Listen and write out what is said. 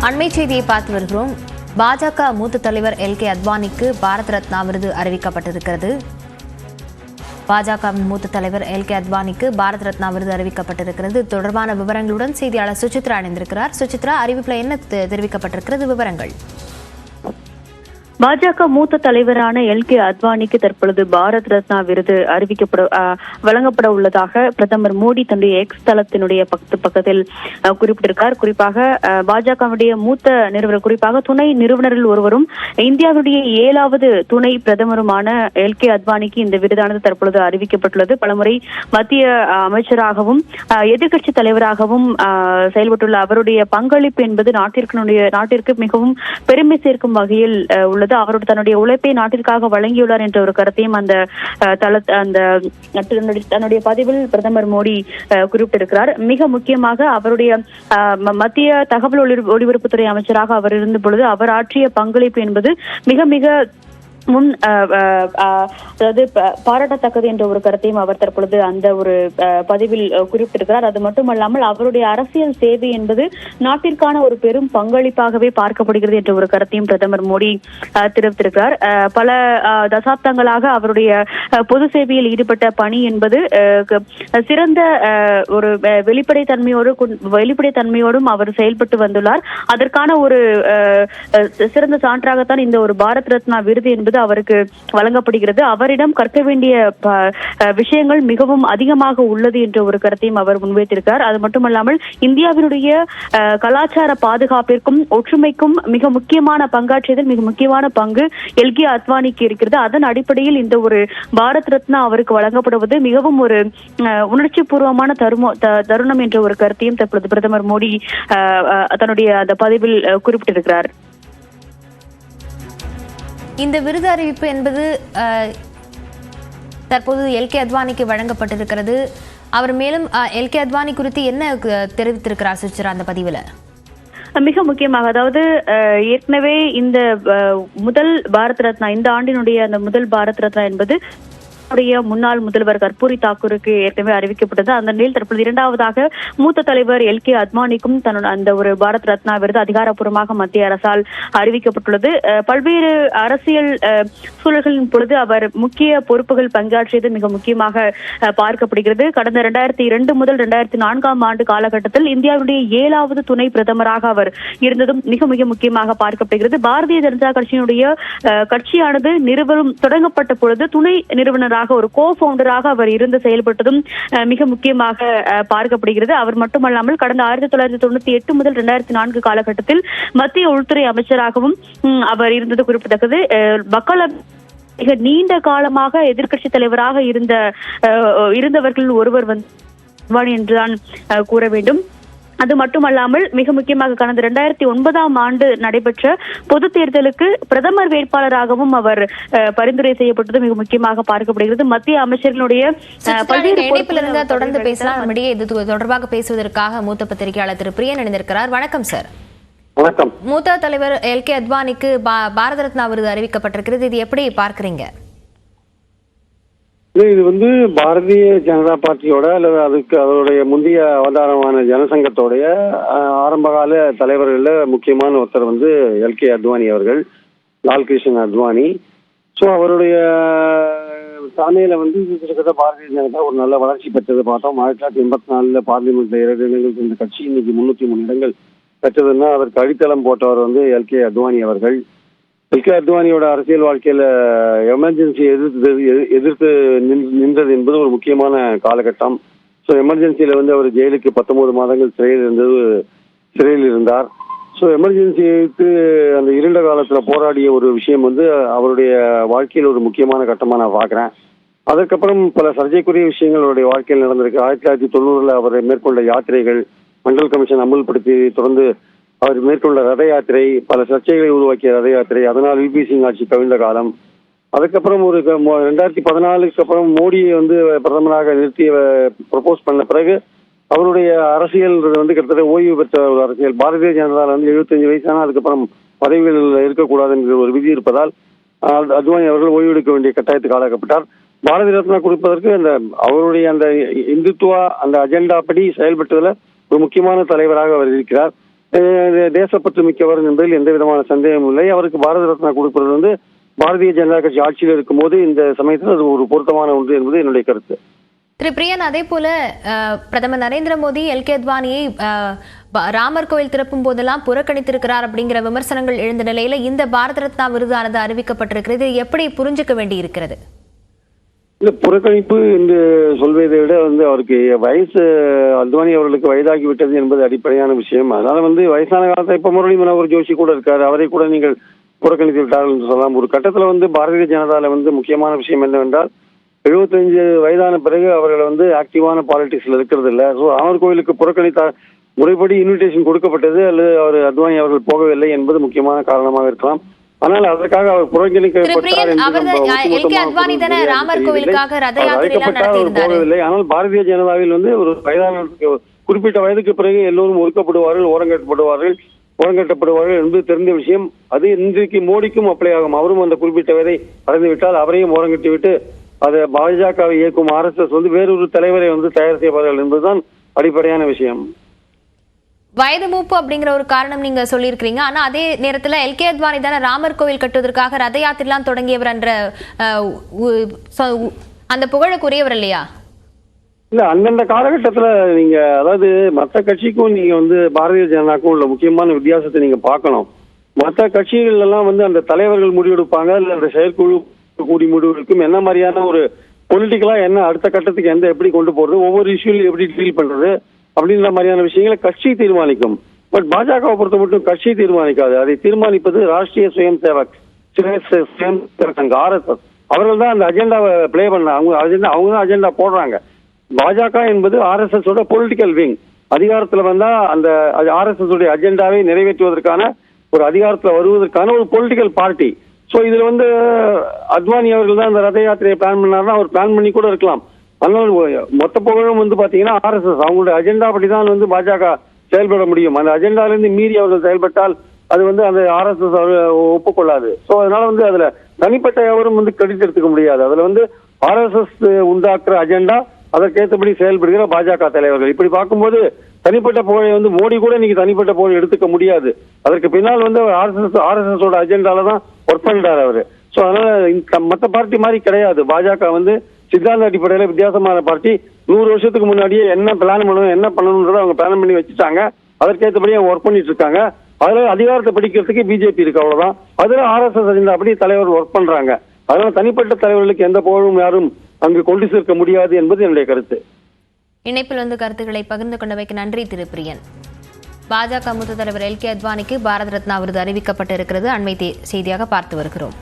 அண்மை செய்தியை பார்த்து வருகிறோம். பாஜக மூத்த தலைவர் எல்.கே. அத்வானிக்கு பாரத் ரத்னா விருது அறிவிக்கப்பட்டிருக்கிறது. பாஜகவின் மூத்த தலைவர் எல்.கே. அத்வானிக்கு பாரத் ரத்னா விருது அறிவிக்கப்பட்டிருக்கிறது. தொடர்பான விவரங்களுடன் செய்தியாளர் சுசித்ரா இணைந்திருக்கிறார். சுசித்ரா, அறிவிப்பில் என்ன தெரிவிக்கப்பட்டிருக்கிறது? விவரங்கள். பாஜக மூத்த தலைவரான எல்.கே. அத்வானிக்கு தற்பொழுது பாரத் ரத்னா விருது வழங்கப்பட உள்ளதாக பிரதமர் மோடி தன்னுடைய எக்ஸ் தளத்தினுடைய பக்கத்தில் குறிப்பிட்டிருக்கார். குறிப்பாக பாஜகவுடைய மூத்த நிறுவனர், குறிப்பாக துணை நிறுவனரில் ஒருவரும் இந்தியாவுடைய 7வது துணை பிரதமருமான எல்.கே. அத்வானிக்கு இந்த விருதானது தற்பொழுது அறிவிக்கப்பட்டுள்ளது. பலமுறை மத்திய அமைச்சராகவும் எதிர்க்கட்சி தலைவராகவும் செயல்பட்டுள்ள அவருடைய பங்களிப்பு என்பது நாட்டிற்கு மிகவும் பெருமை சேர்க்கும் வகையில் உள்ளது. அவரோட தன்னுடைய உழைப்பை நாட்டிற்காக வழங்கியுள்ளார் என்ற ஒரு கருத்தையும் தன்னுடைய பதிவில் பிரதமர் மோடி குறிப்பிட்டிருக்கிறார். மிக முக்கியமாக அவருடைய மத்திய தகவல் ஒலிபரப்புத்துறை அமைச்சராக அவர் இருந்த பொழுது அவர் ஆற்றிய பங்களிப்பு என்பது மிக மிக அதாவது பாராட்டத்தக்கது என்ற ஒரு கருத்தையும் அவர் தற்பொழுது அந்த ஒரு பதிவில் குறிப்பிட்டிருக்கிறார். அது மட்டுமல்லாமல் அவருடைய அரசியல் சேவை என்பது நாட்டிற்கான ஒரு பெரும் பங்களிப்பாகவே பார்க்கப்படுகிறது என்ற ஒரு கருத்தையும் பிரதமர் மோடி தெரிவித்திருக்கிறார். பல தசாப்தங்களாக அவருடைய பொது சேவையில் ஈடுபட்ட பணி என்பது சிறந்த ஒரு வெளிப்படைத்தன்மையோடும் அவர் செயல்பட்டு வந்துள்ளார். அதற்கான ஒரு சிறந்த சான்றாகத்தான் இந்த ஒரு பாரத் ரத்னா விருது என்பது அவருக்கு வழங்கப்படுகிறது. அவரிடம் கற்க வேண்டிய விஷயங்கள் மிகவும் அதிகமாக உள்ளது என்ற ஒரு கருத்தையும் அவர் முன்வைத்திருக்கிறார். அது மட்டுமல்லாமல் இந்தியாவினுடைய கலாச்சார பாதுகாப்பிற்கும் ஒற்றுமைக்கும் மிக முக்கியமான பங்காற்றியதில் மிக முக்கியமான பங்கு எல்.கே. அத்வானிக்கு இருக்கிறது. அதன் அடிப்படையில் இந்த ஒரு பாரத் ரத்னா அவருக்கு வழங்கப்படுவது மிகவும் ஒரு உணர்ச்சி பூர்வமான தருணம் என்ற ஒரு கருத்தையும் தற்பொழுது பிரதமர் மோடி தன்னுடைய அந்த பதிவில் குறிப்பிட்டிருக்கிறார். இந்த விருது அறிவிப்பு என்பது தற்போது எல்.கே. அத்வானிக்கு வழங்கப்பட்டிருக்கிறது. அவர் மேலும் எல்.கே. அத்வானி குறித்து என்ன தெரிவித்திருக்கிறார் சுசித்ரா அந்த பதிவில்? மிக முக்கியமாக, அதாவது ஏற்கனவே இந்த முதல் பாரத் ரத்னா, இந்த ஆண்டினுடைய அந்த முதல் பாரத் ரத்னா என்பது முன்னாள் முதல்வர் கர்பூரி தாக்கூருக்கு ஏற்கனவே அறிவிக்கப்பட்டது. அந்த நிலையில் தற்போது 2வதாக மூத்த தலைவர் எல்.கே. அத்வானிக்கும் அந்த ஒரு பாரத் ரத்னா விருது அதிகாரப்பூர்வமாக மத்திய அரசால் அறிவிக்கப்பட்டுள்ளது. பல்வேறு அரசியல் சூழல்களின் பொழுது அவர் முக்கிய பொறுப்புகள் பங்காற்றியது மிக முக்கியமாக பார்க்கப்படுகிறது. கடந்த 2002 முதல் 2004ஆம் ஆண்டு காலகட்டத்தில் இந்தியாவுடைய 7வது துணை பிரதமராக அவர் இருந்ததும் மிக மிக முக்கியமாக பார்க்கப்படுகிறது. பாரதிய ஜனதா கட்சியினுடைய கட்சியானது தொடங்கப்பட்ட பொழுது துணை நிறுவனர் ஒரு கோ-ஃபவுண்டராக அவர் இருந்து செயல்பட்டதும் மிக முக்கியமாக பார்க்கப்படுகிறது. அவர் மட்டுமல்லாமல் கடந்த 1998 முதல் 2004 காலகட்டத்தில் மத்திய உள்துறை அமைச்சராகவும் அவர் இருந்தது குறிப்பிடத்தக்கது. மிக நீண்ட காலமாக எதிர்க்கட்சி தலைவராக இருந்தவர்கள் ஒருவர் என்றுதான் கூற வேண்டும். அது மட்டுமல்லாமல் மிக முக்கியமாக கடந்த 2009ஆம் ஆண்டு நடைபெற்ற பொது தேர்தலுக்கு பிரதமர் வேட்பாளராகவும் அவர் பரிந்துரை செய்யப்பட்டது மிக முக்கியமாக பார்க்கப்படுகிறது. மத்திய அமைச்சர்களுடைய பல்வேறு தொடர்ந்து பேசலாம். நம்மிடையே இது தொடர்பாக பேசுவதற்காக மூத்த பத்திரிகையாளர் திரு பிரியன் இணைந்திருக்கிறார். வணக்கம் சார். வணக்கம். மூத்த தலைவர் எல்.கே. அத்வானிக்கு பாரத ரத்னா விருது அறிவிக்கப்பட்டிருக்கிறது. இது எப்படி பார்க்கறீங்க? இது பாரதிய ஜனதா பார்ட்டியோட அல்லது அதனுடைய முந்தைய அவதாரமான ஜனசங்கத்தோடைய ஆரம்பகால தலைவர்கள முக்கியமான ஒருத்தர் எல்.கே. அத்வானி அவர்கள், லால்கிருஷ்ணன் அத்வானி. ஸோ அவருடைய தலைமையில கிட்டத்தட்ட பாரதிய ஜனதா ஒரு நல்ல வளர்ச்சி பெற்றது பார்த்தோம். 1984 பார்லிமெண்ட்ல 2 இடங்கள் இருந்த கட்சி இன்னைக்கு 303 இடங்கள் பெற்றதுன்னா அதற்கு அடித்தளம் போட்டவர் எல்.கே. அத்வானி அவர்கள். எல்.கே. அத்வானியோட அரசியல் வாழ்க்கையில எமர்ஜென்சியை எதிர்த்து நின்றது என்பது ஒரு முக்கியமான காலகட்டம். ஸோ எமர்ஜென்சியில அவர் ஜெயிலுக்கு 19 மாதங்கள் சிறையில் இருந்தார். ஸோ எமர்ஜென்சிக்கு அந்த இருண்ட காலத்துல போராடிய ஒரு விஷயம் அவருடைய வாழ்க்கையில் ஒரு முக்கியமான கட்டமா நான் பார்க்கிறேன். அதுக்கப்புறம் பல சர்ச்சைக்குரிய விஷயங்கள் அவருடைய வாழ்க்கையில் நடந்திருக்கு. 1990 அவர் மேற்கொண்ட யாத்திரைகள், மண்டல் கமிஷன் அமுல்படுத்தி தொடர்ந்து அவர் மேற்கொண்ட ரத யாத்திரை, பல சர்ச்சைகளை உருவாக்கிய ரத யாத்திரை, அதனால் வி.பி. சிங் ஆட்சி கவிழ்ந்த காலம். அதுக்கப்புறம் ஒரு 2014க்கு அப்புறம் மோடியை பிரதமராக நிறுத்தி ப்ரொபோஸ் பண்ண பிறகு அவருடைய அரசியல் கிட்டத்தட்ட ஓய்வு பெற்ற ஒரு அரசியல். பாரதிய ஜனதாவில் 75 வயசான அதுக்கப்புறம் பதவிகளில் இருக்கக்கூடாது என்ற ஒரு விதி இருப்பதால் அத்வானி அவர்கள் ஓய்வு எடுக்க வேண்டிய கட்டாயத்துக்கு ஆளாக்கப்பட்டார். பாரதிய ரத்னா கொடுப்பதற்கு அவருடைய அந்த இந்துத்துவா அந்த அஜெண்டா படி செயல்பட்டதுல ஒரு முக்கியமான தலைவராக அவர் இருக்கிறார். தேசப்பற்று மிக்கவர் என்பதில் எந்த விதமான சந்தேகமும் இல்லை. அவருக்கு பாரத ரத்னா கொடுப்பது வந்து பாரதிய ஜனதா கட்சி ஆட்சியில் இருக்கும் போது இந்த சமயத்தில் அது ஒரு பொருத்தமான ஒன்று என்பது என்னுடைய கருத்து. திரு பிரியன், அதே போல பிரதமர் நரேந்திர மோடி எல்கே அத்வானியை ராமர் கோயில் திறப்பும் போதெல்லாம் புறக்கணித்திருக்கிறார் அப்படிங்கிற விமர்சனங்கள் எழுந்த நிலையில இந்த பாரத ரத்னா விருதானது அறிவிக்கப்பட்டிருக்கிறது. எப்படி புரிஞ்சுக்க வேண்டி இருக்கிறது? இல்ல, புறக்கணிப்பு என்று சொல்வதை விட வந்து அவருக்கு வயசு, அத்வானி அவர்களுக்கு வயதாகி விட்டது என்பது அடிப்படையான விஷயம். அதனால வந்து வயசான காலத்தை இப்ப முரளி மனோகர் ஜோஷி கூட இருக்காரு, அவரை கூட நீங்கள் புறக்கணித்து விட்டார்கள் என்று சொல்லலாம். ஒரு கட்டத்துல வந்து பாரதிய ஜனதால வந்து முக்கியமான விஷயம் என்னவென்றால் 75 வயதான பிறகு அவர்கள் வந்து ஆக்டிவான பாலிடிக்ஸ்ல இருக்கிறது இல்ல. ஸோ ராமர் கோயிலுக்கு புறக்கணித்தார், முறைப்படி இன்விடேஷன் கொடுக்கப்பட்டது அல்லது அவர் அத்வானி அவர்கள் போகவில்லை என்பது முக்கியமான காரணமாக இருக்கலாம். ஆனால் அதற்காக அவர் புறக்கணிக்கப்பட்டார் போகவில்லை. ஆனால் பாரதிய ஜனதாவில் வந்து ஒரு வயதான குறிப்பிட்ட வயதுக்கு பிறகு எல்லோரும் ஒதுக்கப்படுவார்கள், ஓரங்கட்டப்படுவார்கள் என்பது தெரிந்த விஷயம். அது இன்றைக்கு மோடிக்கும் அப்ளை ஆகும். அவரும் அந்த குறிப்பிட்ட வயதை அடைந்து விட்டால் அவரையும் ஓரங்கட்டி விட்டு அதை பாஜகவை இயக்கும் RSS வந்து வேறொரு தலைவரை வந்து தயார் செய்வார்கள் என்பதுதான் அடிப்படையான விஷயம். வயது மூப்பு அப்படிங்கிற ஒரு காரணம் நீங்க சொல்லியிருக்கிறீங்க. ஆனா அதே நேரத்துல எல்கே அத்வானி தானே ராமர் கோவில் கட்டுவதற்காக ரத யாத்திரெல்லாம் தொடங்கியவர் என்ற அந்த புகழுக்குரியவர் இல்லையா? இல்ல, அந்தந்த காலகட்டத்துல நீங்க அதாவது மற்ற கட்சிக்கும் நீங்க வந்து பாரதிய ஜனதாக்கும் உள்ள முக்கியமான வித்தியாசத்தை நீங்க பார்க்கணும். மற்ற கட்சிகள் எல்லாம் வந்து அந்த தலைவர்கள் முடிவெடுப்பாங்க, இல்ல அந்த செயற்குழு கூடி முடிவெடுக்கும் என்ன மாதிரியான ஒரு பொலிட்டிக்கலா என்ன அடுத்த கட்டத்துக்கு எப்படி கொண்டு போறது, ஒவ்வொரு இஷ்யூலையும் எப்படி டீல் பண்றது அப்படின்ற மாதிரியான விஷயங்களை கட்சி தீர்மானிக்கும். பட் பாஜகவை பொறுத்த மட்டும் கட்சி தீர்மானிக்காது. அதை தீர்மானிப்பது ராஷ்டிரிய சுயம் சேவக் RSS. அவர்கள் தான் அந்த அஜெண்டாவை பிளே பண்ண, அவங்க தான் அஜெண்டா போடுறாங்க. பாஜக என்பது RSS ஓட பொலிட்டிக்கல் விங். அதிகாரத்துல வந்தா அந்த RSS உடைய அஜெண்டாவை நிறைவேற்றுவதற்கான ஒரு அதிகாரத்துல வருவதற்கான ஒரு பொலிட்டிக்கல் பார்ட்டி. சோ இதுல வந்து அத்வானி அவர்கள் தான் அந்த ரத யாத்திரையை பிளான் பண்ணாருன்னா அவர் பிளான் பண்ணி கூட இருக்கலாம். அதனால மொத்த புகழும் வந்து பாத்தீங்கன்னா RSS அவங்களுடைய அஜெண்டா அப்படிதான் வந்து பாஜக செயல்பட முடியும். அந்த அஜெண்டால இருந்து மீறி அவர்கள் செயல்பட்டால் அது வந்து அந்த RSS ஒப்புக்கொள்ளாது. சோ அதனால வந்து அதுல தனிப்பட்ட எவரும் வந்து கிரெடிட் எடுத்துக்க முடியாது. அதுல வந்து RSS உண்டாக்குற அஜெண்டா, அதற்கேற்றபடி செயல்படுகிற பாஜக தலைவர்கள். இப்படி பார்க்கும்போது தனிப்பட்ட புகழை வந்து மோடி கூட இன்னைக்கு தனிப்பட்ட புகழை எடுத்துக்க முடியாது. அதற்கு பின்னால் வந்து RSS ஓட அஜெண்டால தான் ஒர்க் பண்றாரு அவரு. சோ அதனால மற்ற பார்ட்டி மாதிரி கிடையாது. பாஜக வந்து சித்தாந்த அடிப்படையில வித்தியாசமான பார்ட்டி. 100 வருஷத்துக்கு முன்னாடியே என்ன பிளான் பண்ணணும், என்ன பண்ணணும்ன்றத அவங்க பிளான் பண்ணி வச்சுட்டாங்க. அதற்கேற்றபடி அவங்க ஒர்க் பண்ணிட்டு இருக்காங்க. அதுல அதிகாரத்தை பிடிக்கிறதுக்கு பிஜேபி இருக்கு, அவ்வளவுதான். அதுல RSS அஜெண்டா அப்படி தலைவர் ஒர்க் பண்றாங்க. அதனால தனிப்பட்ட தலைவர்களுக்கு எந்த புகழும் யாரும் அங்கு கொண்டு சேர்க்க முடியாது என்பது என்னுடைய கருத்து. இணைப்பில் வந்து கருத்துக்களை பகிர்ந்து கொண்டவைக்கு நன்றி திரு பிரியன். பாஜக மூத்த தலைவர் எல்கே அத்வானிக்கு பாரத ரத்னா விருது அறிவிக்கப்பட்டிருக்கிறது. அண்மை செய்தியாக பார்த்து வருகிறோம்.